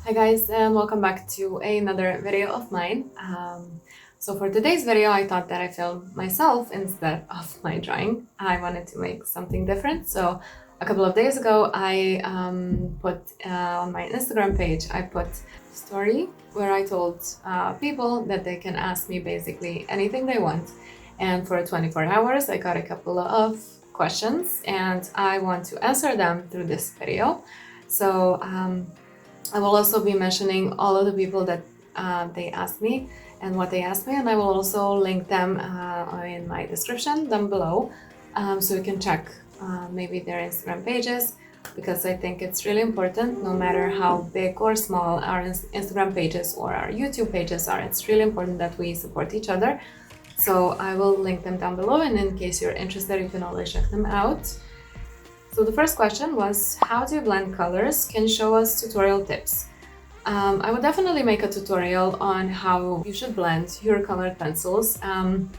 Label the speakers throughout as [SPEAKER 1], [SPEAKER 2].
[SPEAKER 1] Hi guys, and welcome back to another video of mine. So for today's video I thought that I filmed myself instead of my drawing. I wanted to make something different, so a couple of days ago I put on my Instagram page I put a story where I told people that they can ask me basically anything they want, and for 24 hours I got a couple of questions and I want to answer them through this video. So I will also be mentioning all of the people that they asked me and what they asked me, and I will also link them in my description down below, so you can check maybe their Instagram pages, because I think it's really important, no matter how big or small our Instagram pages or our YouTube pages are, it's really important that we support each other. So I will link them down below, and in case you're interested, you can always check them out. So the first question was, how do you blend colors? Can you show us tutorial tips? I would definitely make a tutorial on how you should blend your colored pencils, and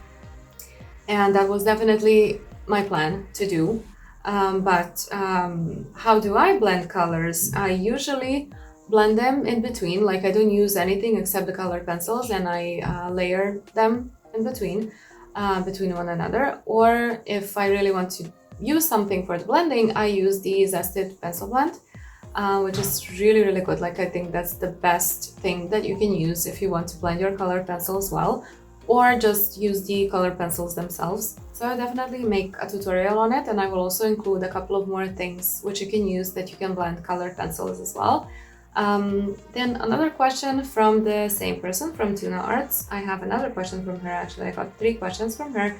[SPEAKER 1] that was definitely my plan to do. But how do I blend colors? I usually blend them in between, like I don't use anything except the colored pencils, and I layer them in between one another. Or if I really want to use something for the blending, I use the zested pencil blend, which is really good. Like, I think that's the best thing that you can use if you want to blend your colored pencils well, or just use the colored pencils themselves. So I definitely make a tutorial on it, and I will also include a couple of more things which you can use that you can blend colored pencils as well. Then another question from the same person, from Tuna Arts. I have another question from her, actually. I got 3 questions from her.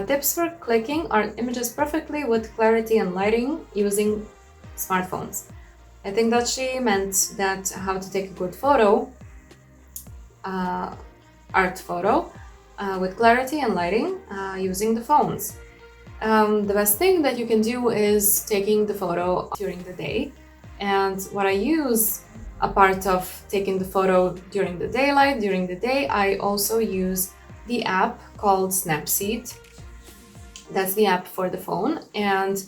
[SPEAKER 1] Tips for clicking our images perfectly with clarity and lighting using smartphones. I think that she meant that how to take a good photo, art photo, with clarity and lighting using the phones. The best thing that you can do is taking the photo during the day. And what I use, a part of taking the photo during the daylight, during the day, I also use the app called Snapseed. That's the app for the phone. And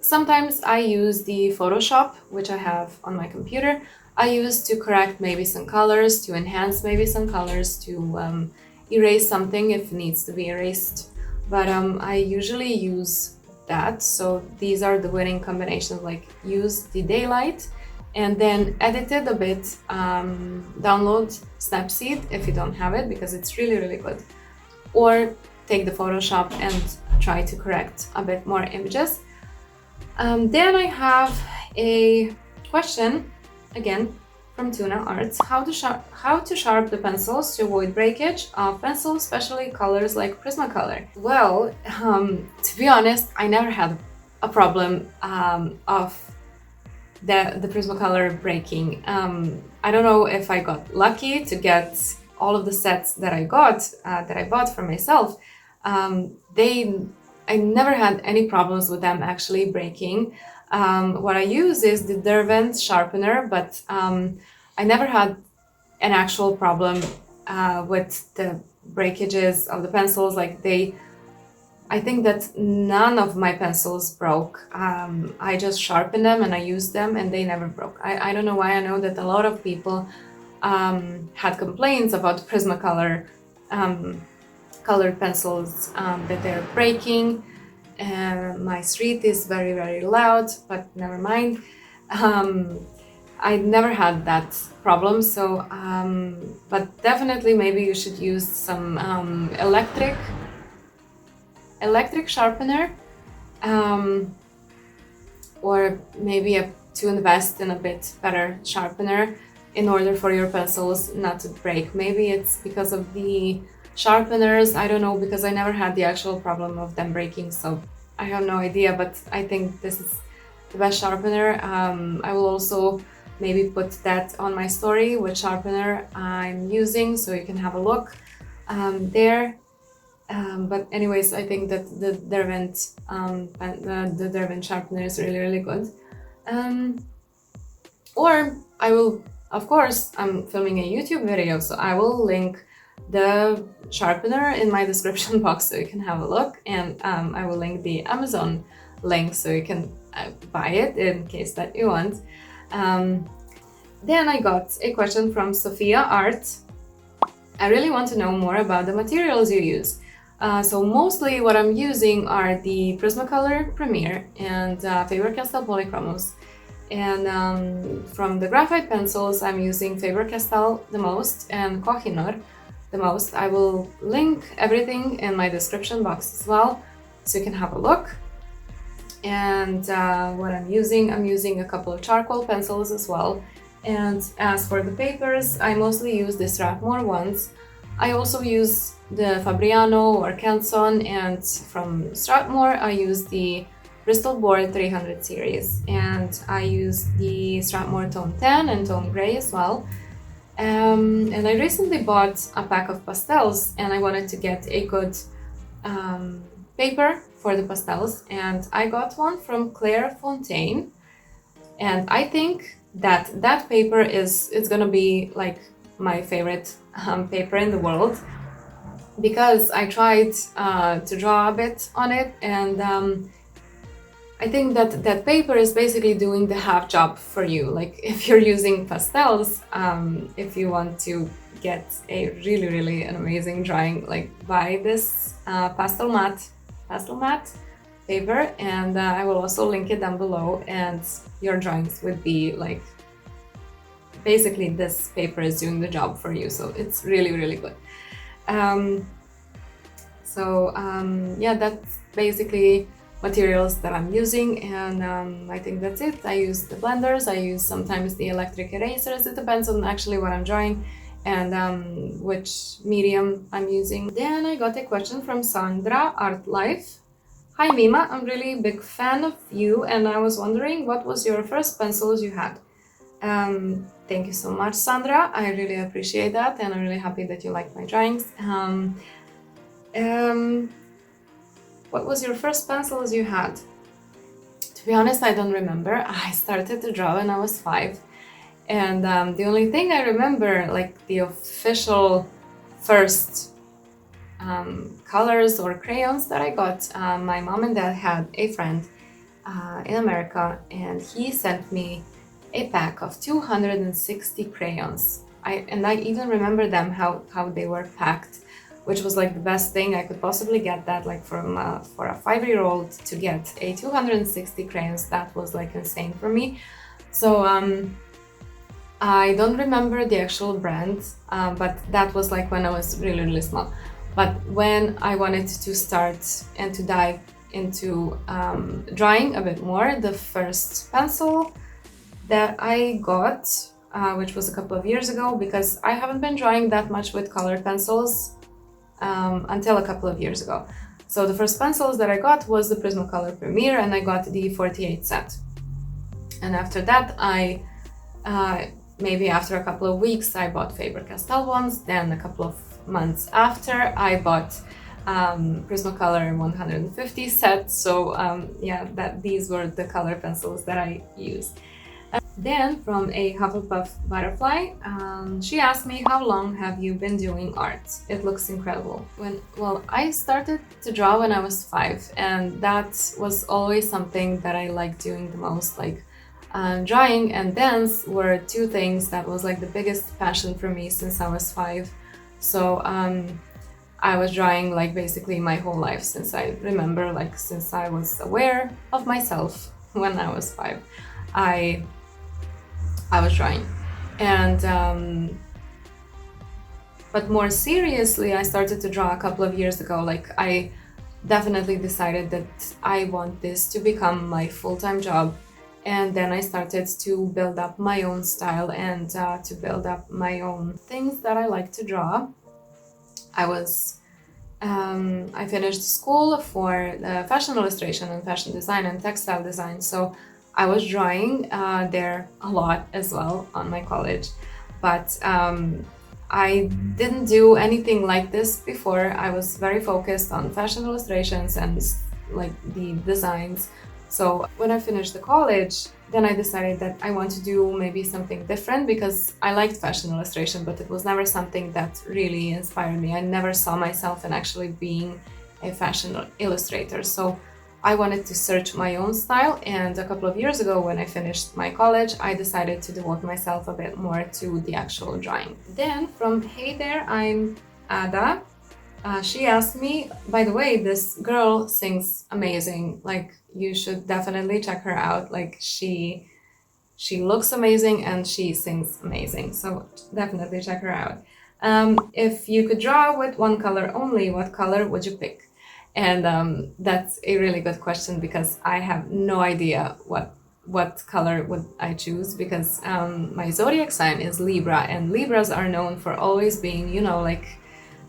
[SPEAKER 1] sometimes I use the Photoshop, which I have on my computer. I use to correct maybe some colors, to enhance maybe some colors, to erase something if it needs to be erased. But I usually use that. So these are the winning combinations, like use the daylight and then edit it a bit. Download Snapseed if you don't have it, because it's really good. Or take the Photoshop and try to correct a bit more images. Then I have a question again from Tuna Arts. How to sharpen the pencils to avoid breakage of pencils, especially colors like Prismacolor? Well, to be honest, I never had a problem of the Prismacolor breaking. I don't know if I got lucky to get all of the sets that I bought for myself. I never had any problems with them actually breaking. What I use is the Derwent sharpener, but I never had an actual problem with the breakages of the pencils. I think that none of my pencils broke. I just sharpened them and I used them and they never broke. I don't know why. I know that a lot of people had complaints about Prismacolor colored pencils, that they're breaking. My street is very loud, but never mind. I never had that problem, so but definitely maybe you should use some electric sharpener, or maybe to invest in a bit better sharpener in order for your pencils not to break. Maybe it's because of the sharpeners, I don't know, because I never had the actual problem of them breaking, so I have no idea, but I think this is the best sharpener. I will also maybe put that on my story, which sharpener I'm using, so you can have a look there. But anyways, I think that the Derwent sharpener is really good. Or I will, of course, I'm filming a YouTube video, so I will link the sharpener in my description box so you can have a look, and I will link the Amazon link so you can buy it in case that you want. Then I got a question from Sophia Art. I really want to know more about the materials you use. So mostly what I'm using are the Prismacolor Premier and Faber-Castell Polychromos. And from the graphite pencils, I'm using Faber-Castell the most and Kohinoor the most. I will link everything in my description box as well, so you can have a look. And what I'm using a couple of charcoal pencils as well. And as for the papers, I mostly use the Strathmore ones. I also use the Fabriano or Canson, and from Strathmore I use the Bristol Board 300 series, and I use the Strathmore Tone 10 and Tone Grey as well. And I recently bought a pack of pastels, and I wanted to get a good paper for the pastels, and I got one from Claire Fontaine, and I think that paper it's gonna be like my favorite paper in the world, because I tried to draw a bit on it, and I think that paper is basically doing the half job for you. Like if you're using pastels, if you want to get a really an amazing drawing, like buy this pastel matte paper, and I will also link it down below, and your drawings would be like, basically this paper is doing the job for you, so it's really good. Yeah, that's basically materials that I'm using, and I think that's it. I use the blenders, I use sometimes the electric erasers. It depends on actually what I'm drawing and which medium I'm using. Then I got a question from Sandra Art Life. Hi Mima, I'm really big fan of you, and I was wondering what was your first pencils you had? Thank you so much, Sandra. I really appreciate that, and I'm really happy that you like my drawings. What was your first pencils you had? To be honest, I don't remember. I started to draw when I was 5, and the only thing I remember, like the official first colors or crayons that I got, my mom and dad had a friend in America, and he sent me a pack of 260 crayons. I even remember them, how they were packed, which was like the best thing I could possibly get. That like for a 5-year-old to get a 260 crayons, that was like insane for me. So I don't remember the actual brand, but that was like when I was really small. But when I wanted to start and to dive into drawing a bit more, the first pencil that I got, which was a couple of years ago, because I haven't been drawing that much with colored pencils until a couple of years ago. So the first pencils that I got was the Prismacolor Premier, and I got the 48 set. And after that, I maybe after a couple of weeks, I bought Faber-Castell ones. Then a couple of months after, I bought Prismacolor 150 set. So yeah, these were the color pencils that I used. Then from a Hufflepuff Butterfly, she asked me, how long have you been doing art? It looks incredible. Well, I started to draw when I was 5, and that was always something that I liked doing the most. Like drawing and dance were two things that was like the biggest passion for me since I was 5. So I was drawing like basically my whole life, since I remember, like since I was aware of myself when I was 5. I was drawing, and but more seriously, I started to draw a couple of years ago. Like I definitely decided that I want this to become my full-time job, and then I started to build up my own style and to build up my own things that I like to draw. I finished school for fashion illustration and fashion design and textile design, so I was drawing there a lot as well on my college, but I didn't do anything like this before. I was very focused on fashion illustrations and like the designs. So when I finished the college, then I decided that I want to do maybe something different, because I liked fashion illustration, but it was never something that really inspired me. I never saw myself in actually being a fashion illustrator. So I wanted to search my own style, and a couple of years ago when I finished my college, I decided to devote myself a bit more to the actual drawing. Then from Hey There, I'm Ada. She asked me, by the way, this girl sings amazing. Like, you should definitely check her out. Like, she looks amazing and she sings amazing. So definitely check her out. If you could draw with one color only, what color would you pick? And that's a really good question, because I have no idea what color would I choose, because my zodiac sign is Libra, and Libras are known for always being, you know, like,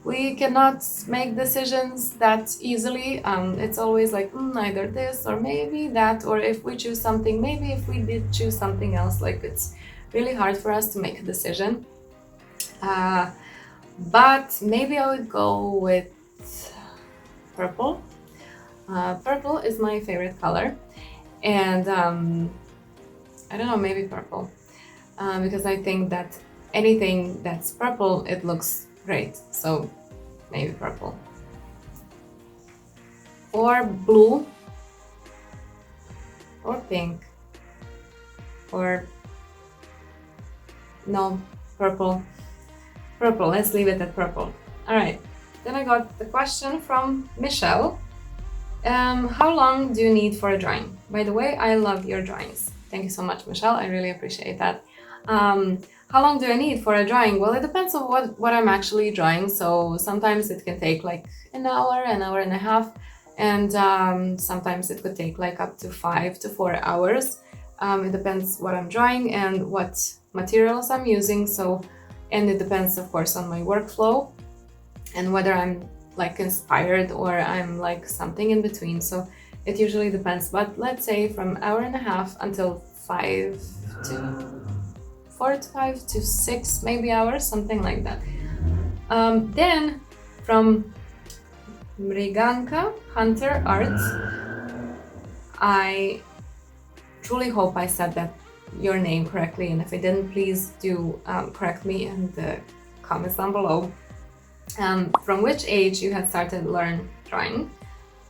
[SPEAKER 1] we cannot make decisions that easily. It's always like either this or maybe that, or if we choose something, maybe if we did choose something else. Like, it's really hard for us to make a decision. But maybe I would go with purple. Purple is my favorite color, and I don't know, maybe purple, because I think that anything that's purple, it looks great. So maybe purple. Or blue, or pink, or no, purple. Purple, let's leave it at purple. All right, then I got the question from Michelle. How long do you need for a drawing? By the way, I love your drawings. Thank you so much, Michelle. I really appreciate that. How long do I need for a drawing? Well, it depends on what I'm actually drawing. So sometimes it can take like an hour and a half, and sometimes it could take like up to 5 to 4 hours. It depends what I'm drawing and what materials I'm using. And it depends, of course, on my workflow and whether I'm like inspired or I'm like something in between. So it usually depends, but let's say from hour and a half until 4 to 5 to 6 maybe hours, something like that. Then from Mriganka Hunter Art, I truly hope I said that your name correctly, and if I didn't, please do correct me in the comments down below. From which age you had started to learn drawing?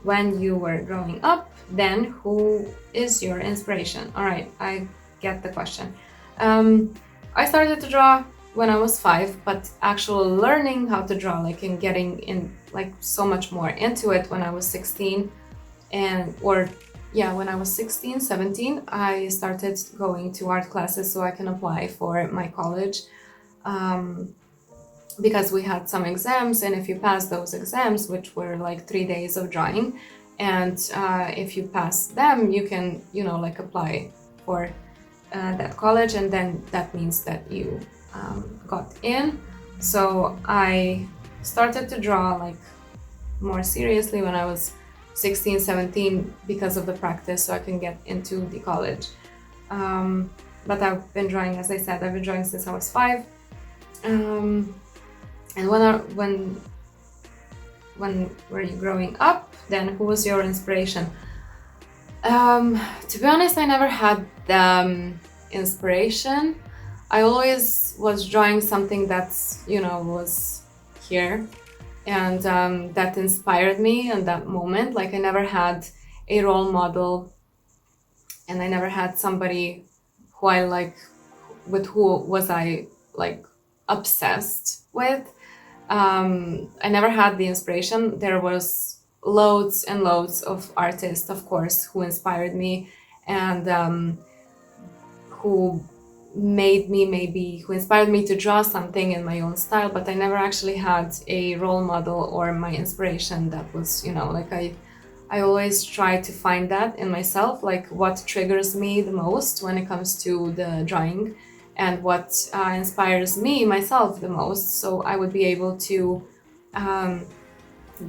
[SPEAKER 1] When you were growing up? Then who is your inspiration? All right, I get the question. I started to draw when I was 5, but actual learning how to draw, like, and getting in like so much more into it when I was 16, when I was 16, 17, I started going to art classes so I can apply for my college, because we had some exams, and if you pass those exams, which were like 3 days of drawing, and if you pass them, you can, like, apply for that college, and then that means that you got in. So I started to draw like more seriously when I was 16, 17 because of the practice, so I can get into the college. But I've been drawing, as I said, I've been drawing since I was 5. And when were you growing up? Then who was your inspiration? To be honest, I never had inspiration. I always was drawing something that's, was here, and that inspired me in that moment. Like, I never had a role model, and I never had somebody who I with who was I like obsessed with. I never had the inspiration. There was loads and loads of artists, of course, who inspired me, and who inspired me to draw something in my own style, but I never actually had a role model or my inspiration that was, like, I always try to find that in myself, like what triggers me the most when it comes to the drawing, and what inspires me myself the most, so I would be able to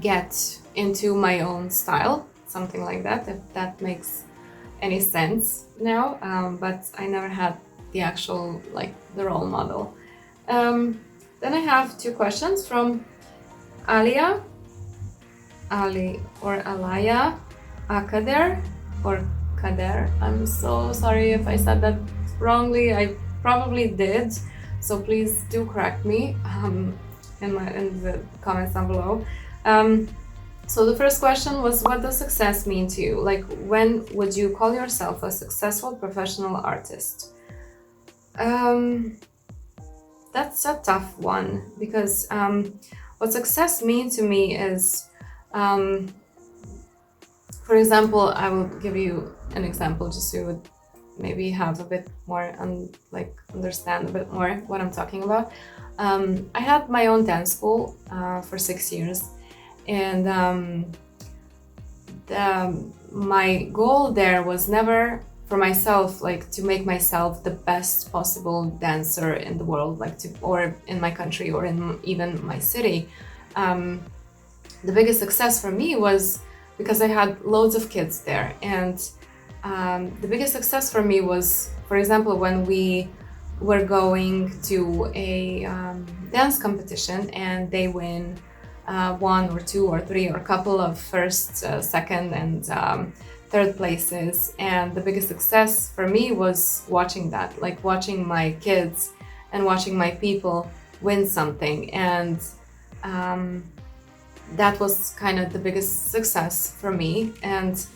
[SPEAKER 1] get into my own style, something like that, if that makes any sense now. But I never had the actual, like, the role model. Then I have 2 questions from Alaya Akader or Kader. I'm so sorry if I said that wrongly. I probably did, so please do correct me in the comments down below. So the first question was, what does success mean to you? Like, when would you call yourself a successful professional artist? That's a tough one, because what success means to me is, for example, I will give you an example just so you would maybe have a bit more understand a bit more what I'm talking about. I had my own dance school for 6 years, and my goal there was never for myself, like, to make myself the best possible dancer in the world, or in my country, or in even my city. The biggest success for me was because I had loads of kids there, and the biggest success for me was, for example, when we were going to a dance competition and they win 1 or 2 or 3 or a couple of first, second, and third places. And the biggest success for me was watching that, like watching my kids and watching my people win something. And that was kind of the biggest success for me. And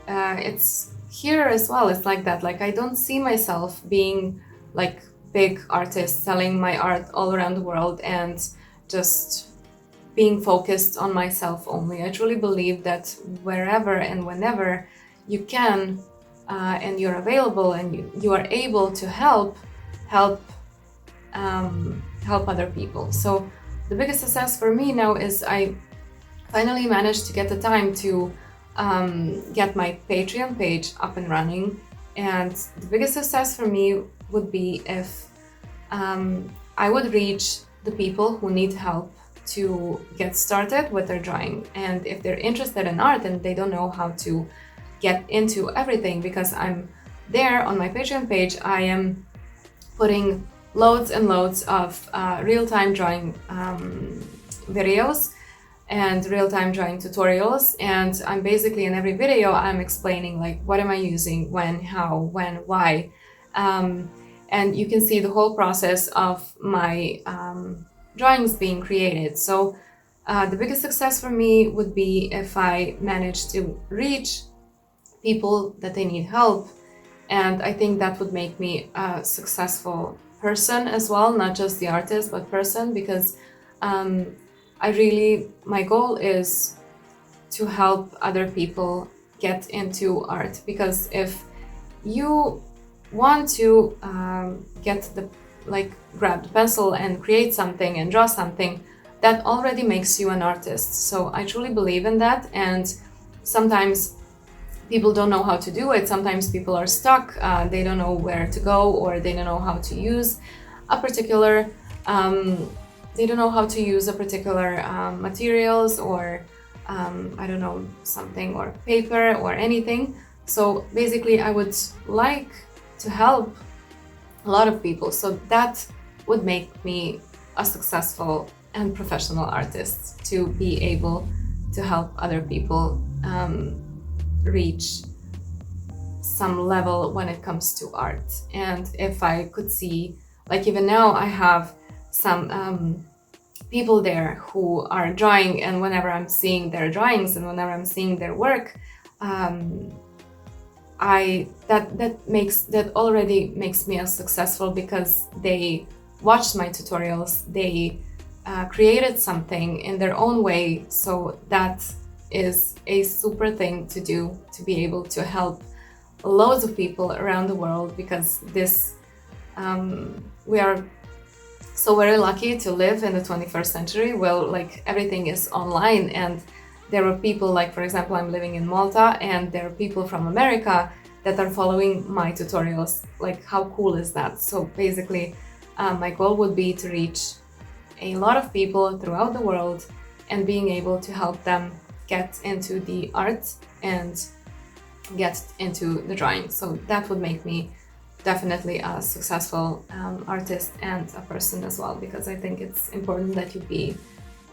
[SPEAKER 1] it's here as well, it's like that. Like, I don't see myself being like big artist selling my art all around the world and just being focused on myself only. I truly believe that wherever and whenever you can, and you're available and you are able to help other people. So the biggest success for me now is I finally managed to get the time to get my Patreon page up and running. And the biggest success for me would be if I would reach the people who need help to get started with their drawing. And if they're interested in art and they don't know how to get into everything, because I'm there on my Patreon page, I am putting loads and loads of real-time drawing videos and real-time drawing tutorials. And I'm basically, in every video, I'm explaining like, what am I using, when, how, when, why. And you can see the whole process of my drawings being created. So the biggest success for me would be if I manage to reach people that they need help. And I think that would make me a successful person as well, not just the artist, but person, because my goal is to help other people get into art. Because if you want to grab the pencil and create something and draw something, that already makes you an artist. So I truly believe in that. And sometimes people don't know how to do it. Sometimes people are stuck. They don't know where to go, or they don't know how to use a particular materials, or I don't know, something, or paper or anything. So basically I would like to help a lot of people. So that would make me a successful and professional artist, to be able to help other people reach some level when it comes to art. And if I could see, like even now I have some people there who are drawing, and whenever I'm seeing their drawings and whenever I'm seeing their work, that already makes me as successful, because they watched my tutorials, they created something in their own way. So that is a super thing to do, to be able to help loads of people around the world, because we are so very lucky to live in the 21st century. Well, like, everything is online, and there are people, like, for example, I'm living in Malta, and there are people from America that are following my tutorials. Like, how cool is that? So basically, my goal would be to reach a lot of people throughout the world, and being able to help them get into the art and get into the drawing. So that would make me definitely a successful artist and a person as well, because I think it's important that you be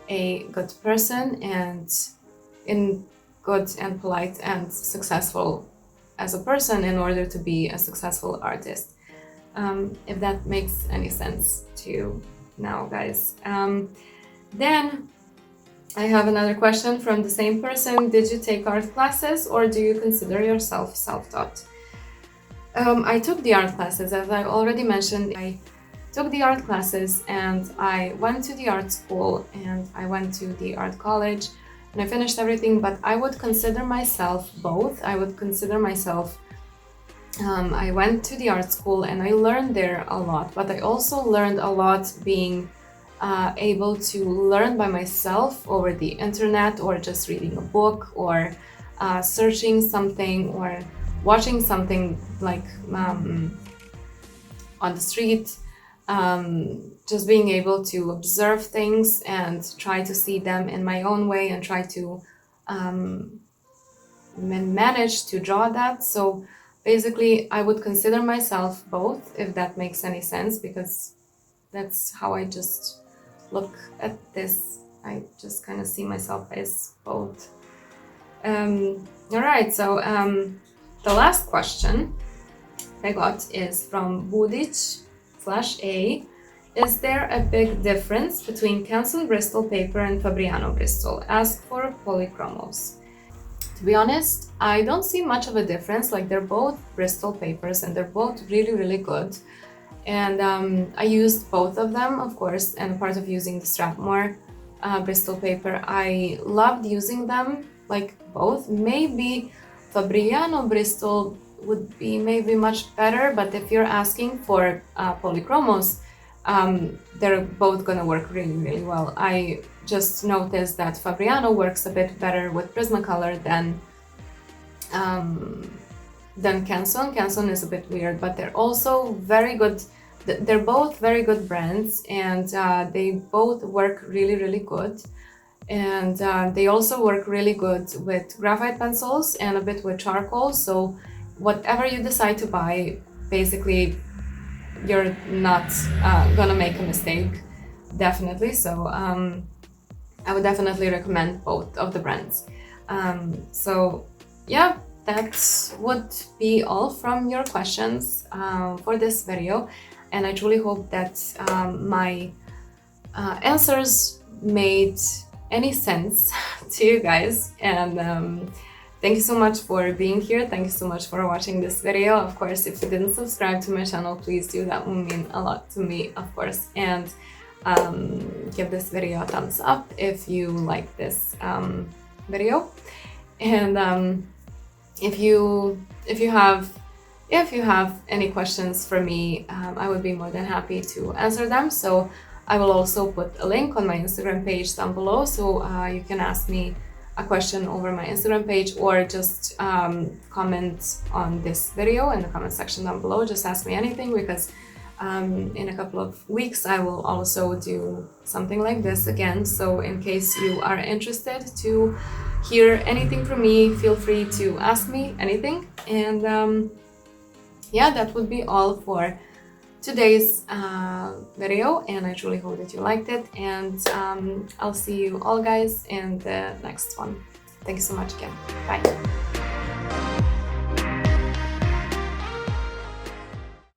[SPEAKER 1] a good person, and good and polite and successful as a person in order to be a successful artist. If that makes any sense to you now, guys. Then I have another question from the same person. Did you take art classes or do you consider yourself self-taught? I took the art classes, as I already mentioned. I took the art classes and I went to the art school and I went to the art college and I finished everything, but I would consider myself both. I would consider myself, I went to the art school and I learned there a lot, but I also learned a lot being able to learn by myself over the internet, or just reading a book, or searching something, or watching something like on the street. Just being able to observe things and try to see them in my own way and try to manage to draw that. So basically I would consider myself both, if that makes any sense, because that's how I just look at this. I just kind of see myself as both. All right, so the last question I got is from Budic/A. Is there a big difference between Canson Bristol paper and Fabriano Bristol? Ask for Polychromos. To be honest, I don't see much of a difference. Like, they're both Bristol papers and they're both really, really good. And I used both of them, of course, and part of using the Strathmore Bristol paper. I loved using them, like both. Maybe Fabriano Bristol would be maybe much better, but if you're asking for Polychromos, they're both gonna work really, really well. I just noticed that Fabriano works a bit better with Prismacolor than Canson. Canson is a bit weird, but they're also very good. They're both very good brands, and they both work really, really good. And they also work really good with graphite pencils and a bit with charcoal. So whatever you decide to buy, basically, you're not gonna make a mistake, definitely. So I would definitely recommend both of the brands. So yeah, that would be all from your questions for this video, and I truly hope that my answers made any sense to you guys. And thank you so much for being here. Thank you so much for watching this video. Of course, if you didn't subscribe to my channel, please do. That would mean a lot to me, of course. And give this video a thumbs up if you like this video. And if you have any questions for me, I would be more than happy to answer them. So I will also put a link on my Instagram page down below, so you can ask me a question over my Instagram page, or just comment on this video in the comment section down below. Just ask me anything, because in a couple of weeks I will also do something like this again. So in case you are interested to hear anything from me, feel free to ask me anything. And yeah, that would be all for today's video, and I truly hope that you liked it. And I'll see you all guys in the next one. Thank you so much again. Bye.